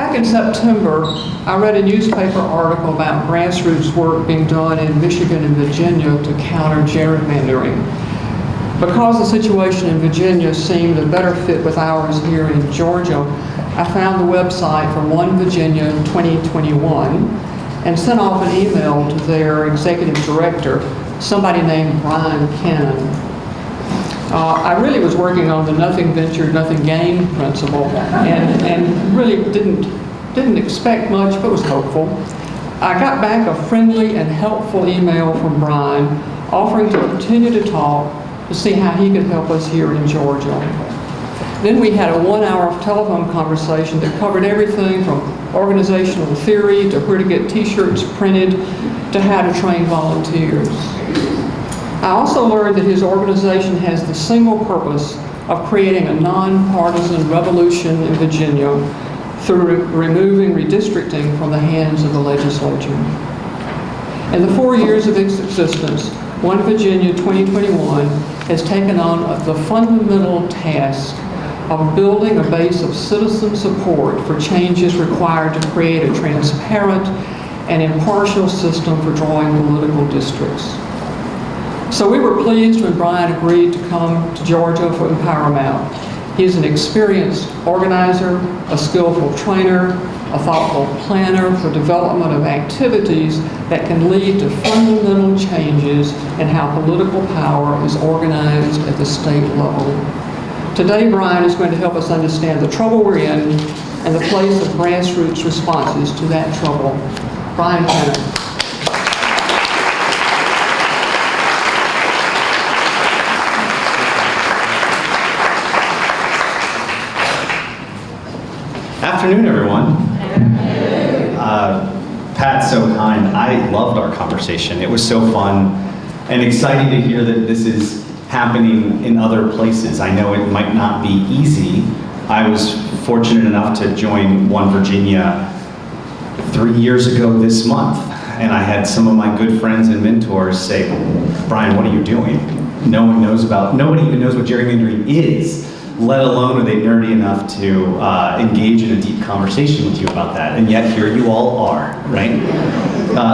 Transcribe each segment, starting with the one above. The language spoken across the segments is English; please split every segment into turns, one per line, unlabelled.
back in September, I read a newspaper article about grassroots work being done in Michigan and Virginia to counter gerrymandering. Because the situation in Virginia seemed a better fit with ours here in Georgia, I found the website for OneVirginia2021 and sent off an email to their executive director, somebody named Brian Cannon. I really was working on the nothing ventured, nothing gained principle, and really didn't expect much, but was hopeful. I got back a friendly and helpful email from Brian offering to continue to talk to see how he could help us here in Georgia. Then we had a 1-hour telephone conversation that covered everything from organizational theory to where to get t-shirts printed to how to train volunteers. I also learned that his organization has the single purpose of creating a nonpartisan revolution in Virginia through removing redistricting from the hands of the legislature. In the 4 years of its existence, OneVirginia2021 has taken on the fundamental task of building a base of citizen support for changes required to create a transparent and impartial system for drawing political districts. So we were pleased when Brian agreed to come to Georgia for EmpowerMap. He is an experienced organizer, a skillful trainer, a thoughtful planner for development of activities that can lead to fundamental changes in how political power is organized at the state level. Today, Brian is going to help us understand the trouble we're in and the place of grassroots responses to that trouble. Brian Cannon.
Afternoon, everyone. Pat's so kind. I loved our conversation. It was so fun and exciting to hear that this is happening in other places. I know it might not be easy. I was fortunate enough to join One Virginia 3 years ago this month, and I had some of my good friends and mentors say, Brian, what are you doing? Nobody even knows what gerrymandering is, let alone are they nerdy enough to engage in a deep conversation with you about that. And yet here you all are, right?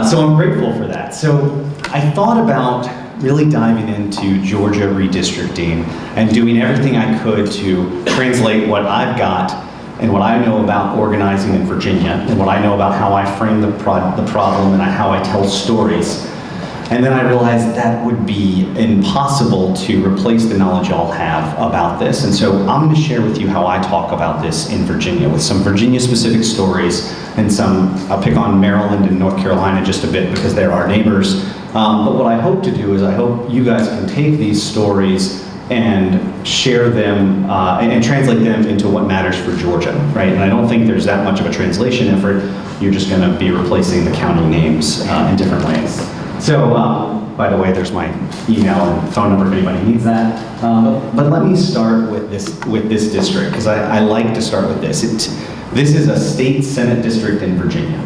So I'm grateful for that. So I thought about really diving into Georgia redistricting and doing everything I could to translate what I've got and what I know about organizing in Virginia and what I know about how I frame the problem and how I tell stories. And then I realized that would be impossible to replace the knowledge y'all have about this. And so I'm going to share with you how I talk about this in Virginia with some Virginia-specific stories and I'll pick on Maryland and North Carolina just a bit because they're our neighbors. But what I hope to do is I hope you guys can take these stories and share them and translate them into what matters for Georgia, right? And I don't think there's that much of a translation effort. You're just going to be replacing the county names in different ways. So, by the way, there's my email and phone number if anybody needs that. But let me start with this district, because I like to start with this. This is a state Senate district in Virginia.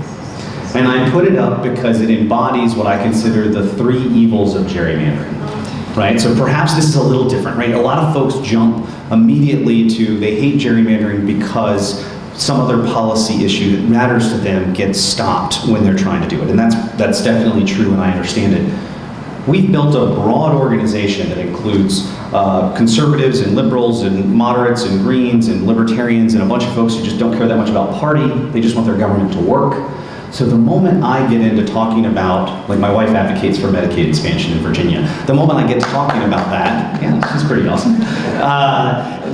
And I put it up because it embodies what I consider the 3 evils of gerrymandering, right? So perhaps this is a little different, right? A lot of folks jump immediately to they hate gerrymandering because some other policy issue that matters to them gets stopped when they're trying to do it. And that's definitely true, and I understand it. We've built a broad organization that includes conservatives and liberals and moderates and greens and libertarians and a bunch of folks who just don't care that much about party. They just want their government to work. So the moment I get into talking about, like my wife advocates for Medicaid expansion in Virginia, the moment I get to talking about that, yeah, she's pretty awesome.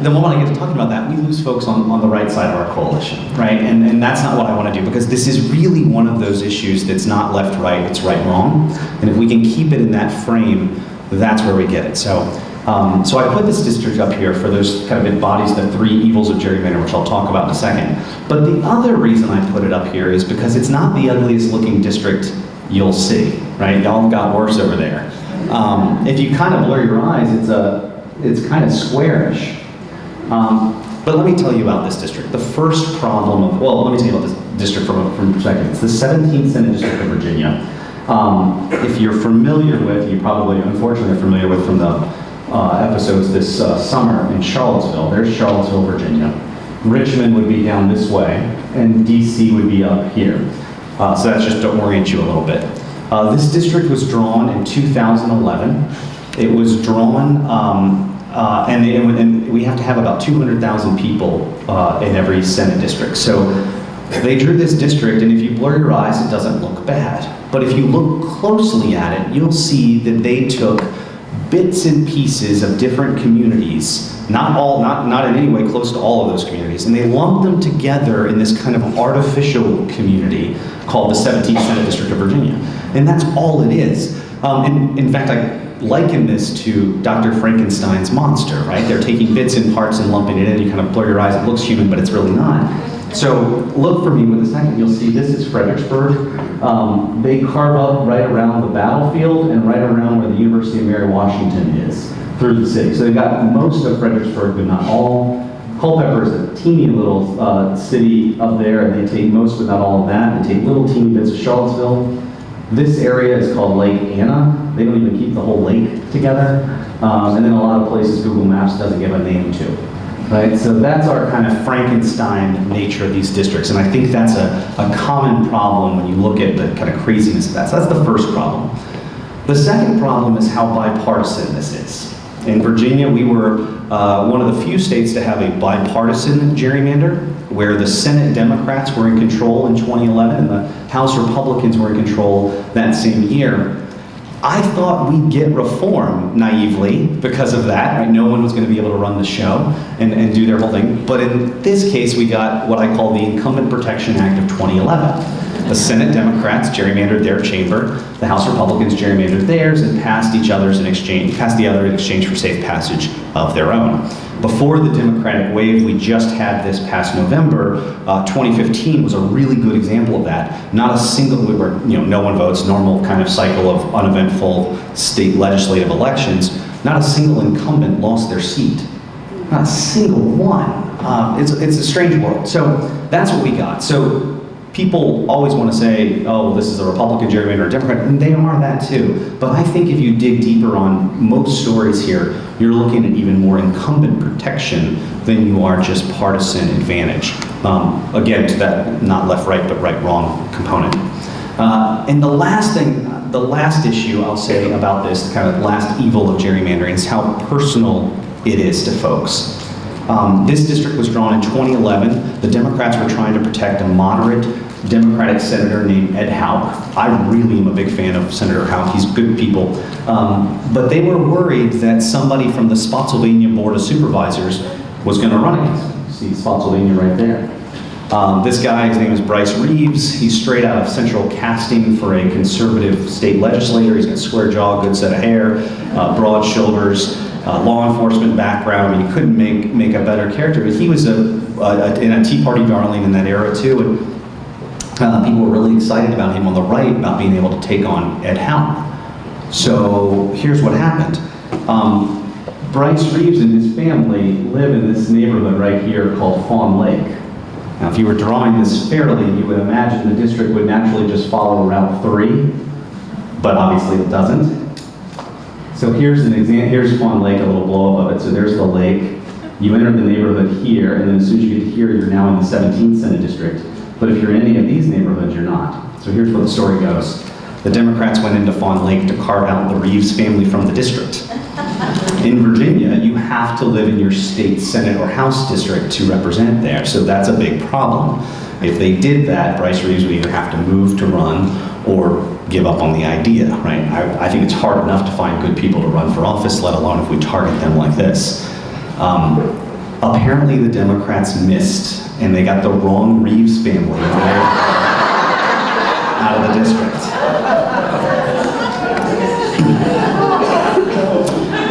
The moment I get to talking about that, we lose folks on the right side of our coalition, right? And that's not what I want to do, because this is really one of those issues that's not left-right, it's right-wrong. And if we can keep it in that frame, that's where we get it. So I put this district up here for those kind of embodies the 3 evils of gerrymandering, which I'll talk about in a second. But the other reason I put it up here is because it's not the ugliest looking district you'll see, right? Y'all got worse over there. If you kind of blur your eyes, it's kind of squarish. But let me tell you about this district. The first problem let me tell you about this district from perspective. It's the 17th Senate District of Virginia. If you're familiar with, you probably unfortunately are familiar with from the episodes this summer in Charlottesville. There's Charlottesville, Virginia. Richmond would be down this way, and DC would be up here. So that's just to orient you a little bit. This district was drawn in 2011. It was drawn, and we have to have about 200,000 people in every Senate district. So they drew this district, and if you blur your eyes, it doesn't look bad. But if you look closely at it, you'll see that they took bits and pieces of different communities, not in any way close to all of those communities, and they lumped them together in this kind of artificial community called the 17th Senate District of Virginia. And that's all it is. In fact, I liken this to Dr. Frankenstein's monster, right? They're taking bits and parts and lumping it in. You kind of blur your eyes, it looks human, but it's really not. So look for me with a second. You'll see this is Fredericksburg. They carve up right around the battlefield and right around where the University of Mary Washington is through the city. So they've got most of Fredericksburg, but not all. Culpeper is a teeny little city up there, and they take most but not all of that. They take little teeny bits of Charlottesville. This area is called Lake Anna. They don't even keep the whole lake together. And then a lot of places Google Maps doesn't give a name to. Right? So that's our kind of Frankenstein nature of these districts. And I think that's a common problem when you look at the kind of craziness of that. So that's the first problem. The second problem is how bipartisan this is. In Virginia, we were one of the few states to have a bipartisan gerrymander, where the Senate Democrats were in control in 2011 and the House Republicans were in control that same year. I thought we'd get reform naively because of that, right? No one was going to be able to run the show and do their whole thing. But in this case, we got what I call the Incumbent Protection Act of 2011. The Senate Democrats gerrymandered their chamber, the House Republicans gerrymandered theirs, and passed the other in exchange for safe passage of their own. Before the Democratic wave we just had this past November, 2015 was a really good example of that. Not a single, no one votes, normal kind of cycle of uneventful state legislative elections. Not a single incumbent lost their seat. Not a single one. It's a strange world. So that's what we got. So people always want to say, oh, well, this is a Republican gerrymander or a Democrat, and they are that too. But I think if you dig deeper on most stories here, you're looking at even more incumbent protection than you are just partisan advantage. Again, to that not left-right, but right-wrong component. And the last issue I'll say about this, the kind of last evil of gerrymandering, is how personal it is to folks. This district was drawn in 2011. The Democrats were trying to protect a moderate Democratic senator named Ed Houck. I really am a big fan of Senator Houck. He's good people. But they were worried that somebody from the Spotsylvania Board of Supervisors was going to run against him. You see Spotsylvania right there. This guy, his name is Bryce Reeves. He's straight out of central casting for a conservative state legislator. He's got a square jaw, good set of hair, broad shoulders, law enforcement background. I mean, you couldn't make a better character. But he was in a Tea Party darling in that era too. And people were really excited about him on the right, about being able to take on Ed Houck. So here's what happened. Bryce Reeves and his family live in this neighborhood right here called Fawn Lake. Now, if you were drawing this fairly, you would imagine the district would naturally just follow Route 3, but obviously it doesn't. So here's an example. Here's Fawn Lake, a little blow up of it. So there's the lake. You enter the neighborhood here, and then as soon as you get to here, you're now in the 17th Senate District. But if you're in any of these neighborhoods, you're not. So here's where the story goes. The Democrats went into Fawn Lake to carve out the Reeves family from the district. In Virginia, you have to live in your state Senate or House district to represent there, so that's a big problem. If they did that, Bryce Reeves would either have to move to run or give up on the idea, right? I think it's hard enough to find good people to run for office, let alone if we target them like this. Apparently the Democrats missed, and they got the wrong Reeves family out of the district.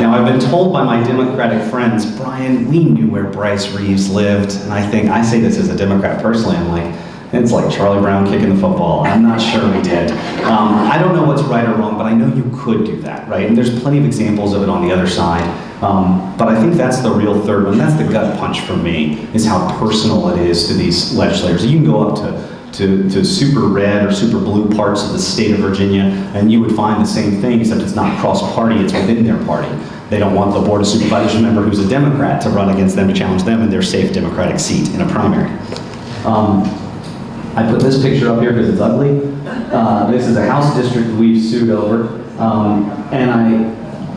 Now, I've been told by my Democratic friends, Brian, we knew where Bryce Reeves lived. And I say this as a Democrat personally, I'm like, it's like Charlie Brown kicking the football. I'm not sure we did. I don't know what's right or wrong, but I know you could do that, right? And there's plenty of examples of it on the other side. But I think that's the real third one. That's the gut punch for me, is how personal it is to these legislators. You can go up to super red or super blue parts of the state of Virginia, and you would find the same thing, except it's not cross-party, it's within their party. They don't want the Board of Supervisors member who's a Democrat to run against them to challenge them in their safe Democratic seat in a primary. I put this picture up here because it's ugly. This is a House district we've sued over. And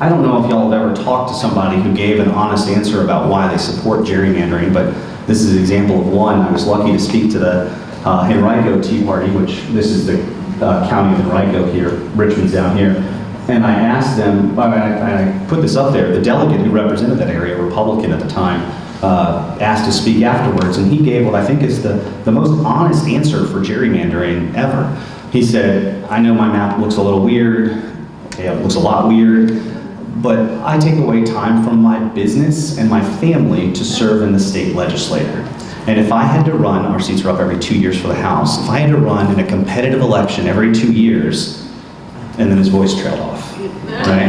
I don't know if y'all have ever talked to somebody who gave an honest answer about why they support gerrymandering, but this is an example of one. I was lucky to speak to the Henrico Tea Party, which this is the county of Henrico here, Richmond's down here. And I asked them, I put this up there, the delegate who represented that area, Republican at the time, asked to speak afterwards, and he gave what I think is the most honest answer for gerrymandering ever. He said, I know my map looks a little weird, okay, it looks a lot weird, but I take away time from my business and my family to serve in the state legislature. And if I had to run, our seats are up every 2 years for the House, if I had to run in a competitive election every 2 years, and then his voice trailed off, right?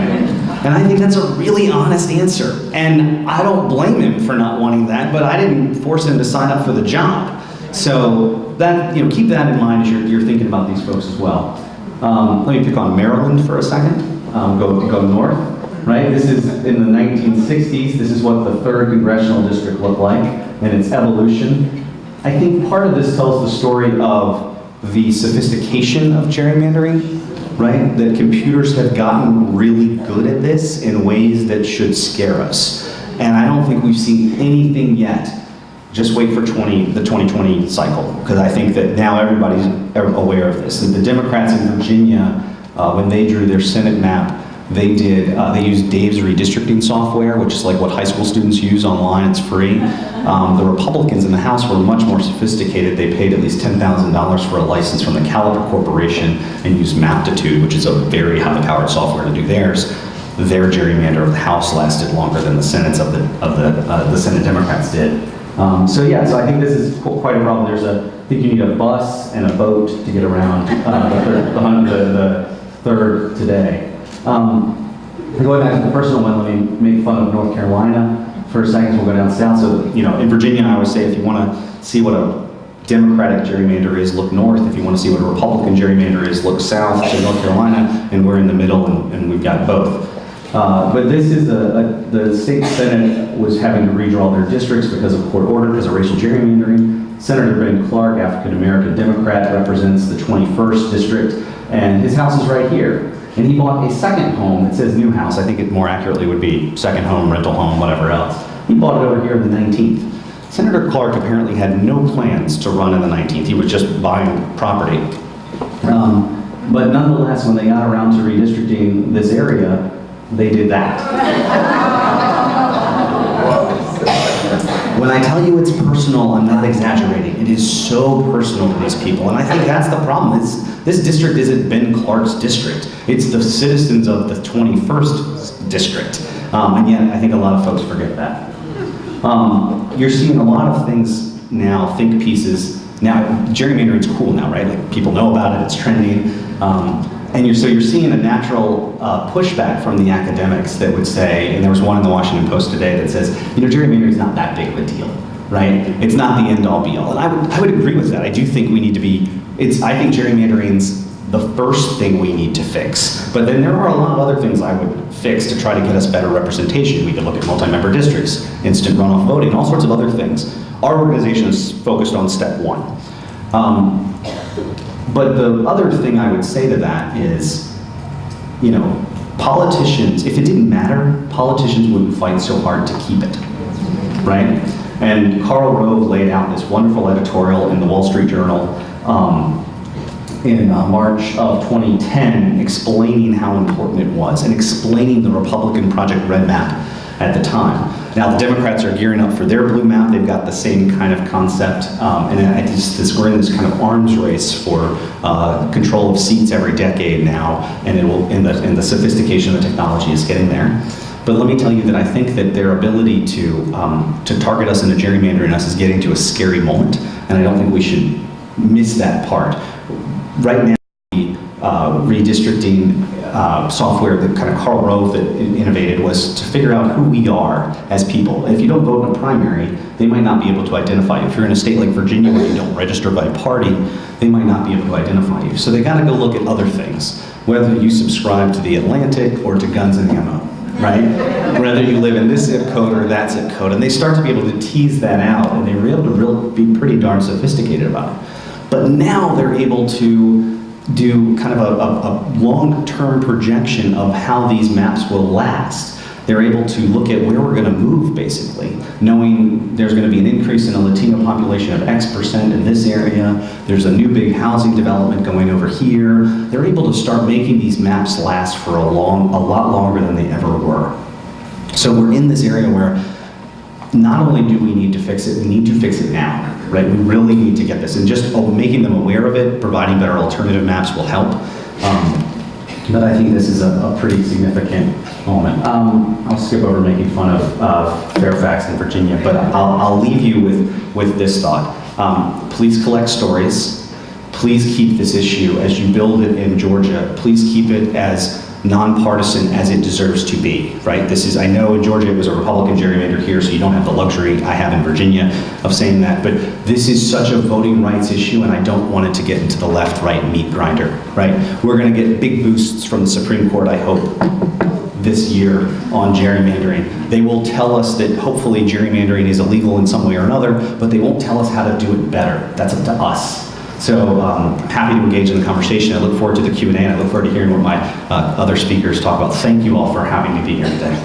And I think that's a really honest answer. And I don't blame him for not wanting that, but I didn't force him to sign up for the job. So that, keep that in mind as you're thinking about these folks as well. Let me pick on Maryland for a second. Go north, right? This is in the 1960s. This is what the 3rd Congressional District looked like and its evolution. I think part of this tells the story of the sophistication of gerrymandering, right? That computers have gotten really good at this in ways that should scare us. And I don't think we've seen anything yet. Just wait for the 2020 cycle, because I think that now everybody's aware of this. And the Democrats in Virginia, when they drew their Senate map, they used Dave's redistricting software, which is like what high school students use online, it's free. The Republicans in the House were much more sophisticated. They paid at least $10,000 for a license from the Caliper Corporation and used Maptitude, which is a very high-powered software to do theirs. Their gerrymander of the House lasted longer than the Senate's of the Senate Democrats did. So I think this is quite a problem. I think you need a bus and a boat to get around the third today. Going back to the personal one, let me make fun of North Carolina for a second. We'll go down south. So, in Virginia, I always say if you want to see what a Democratic gerrymander is, look north. If you want to see what a Republican gerrymander is, look south to North Carolina, and we're in the middle, and we've got both. But this is the state Senate was having to redraw their districts because of court order, because of racial gerrymandering. Senator Ben Clark, African-American Democrat, represents the 21st district, and his house is right here. And he bought a second home. It says new house. I think it more accurately would be second home, rental home, whatever else. He bought it over here in the 19th. Senator Clark apparently had no plans to run in the 19th. He was just buying property. But nonetheless, when they got around to redistricting this area, they did that. When I tell you it's personal, I'm not exaggerating. It is so personal to these people. And I think that's the problem. This district isn't Ben Clark's district. It's the citizens of the 21st district. And yet, I think a lot of folks forget that. You're seeing a lot of things now, think pieces. Now, gerrymandering's cool now, right? Like, people know about it, it's trending. And you're seeing a natural pushback from the academics that would say, and there was one in the Washington Post today that says, gerrymandering is not that big of a deal, right? It's not the end all be all. And I would agree with that. I do think we need to be, I think gerrymandering's the first thing we need to fix. But then there are a lot of other things I would fix to try to get us better representation. We could look at multi-member districts, instant runoff voting, all sorts of other things. Our organization is focused on step one. But the other thing I would say to that is, politicians, if it didn't matter, politicians wouldn't fight so hard to keep it, right? And Karl Rove laid out this wonderful editorial in the Wall Street Journal in March of 2010, explaining how important it was and explaining the Republican Project Red Map at the time. Now the Democrats are gearing up for their blue map. They've got the same kind of concept, and we're in this kind of arms race for control of seats every decade now, and it will, in the sophistication of the technology is getting there. But let me tell you that I think that their ability to target us in a gerrymandering us is getting to a scary moment, and I don't think we should miss that part. Right now, the redistricting software that kind of Karl Rove that innovated was to figure out who we are as people. If you don't vote in a primary, they might not be able to identify you. If you're in a state like Virginia where you don't register by party, they might not be able to identify you. So they got to go look at other things, whether you subscribe to the Atlantic or to Guns and Ammo, right? Whether you live in this zip code or that zip code, and they start to be able to tease that out, and they were able to be pretty darn sophisticated about it. But now they're able to do kind of a long-term projection of how these maps will last. They're able to look at where we're going to move, basically, knowing there's going to be an increase in a Latino population of X% in this area. There's a new big housing development going over here. They're able to start making these maps last for a lot longer than they ever were. So we're in this area where not only do we need to fix it, we need to fix it now, right? We really need to get this. And just making them aware of it, providing better alternative maps will help. But I think this is a pretty significant moment. I'll skip over making fun of Fairfax and Virginia, but I'll leave you with this thought. Please collect stories. Please keep this issue, as you build it in Georgia, please keep it as nonpartisan as it deserves to be, right? I know in Georgia it was a Republican gerrymander here, so you don't have the luxury I have in Virginia of saying that, but this is such a voting rights issue, and I don't want it to get into the left-right meat grinder, right? We're gonna get big boosts from the Supreme Court, I hope, this year on gerrymandering. They will tell us that hopefully gerrymandering is illegal in some way or another, but they won't tell us how to do it better. That's up to us. So I'm happy to engage in the conversation. I look forward to the Q&A, and I look forward to hearing what my other speakers talk about. Thank you all for having me be here today.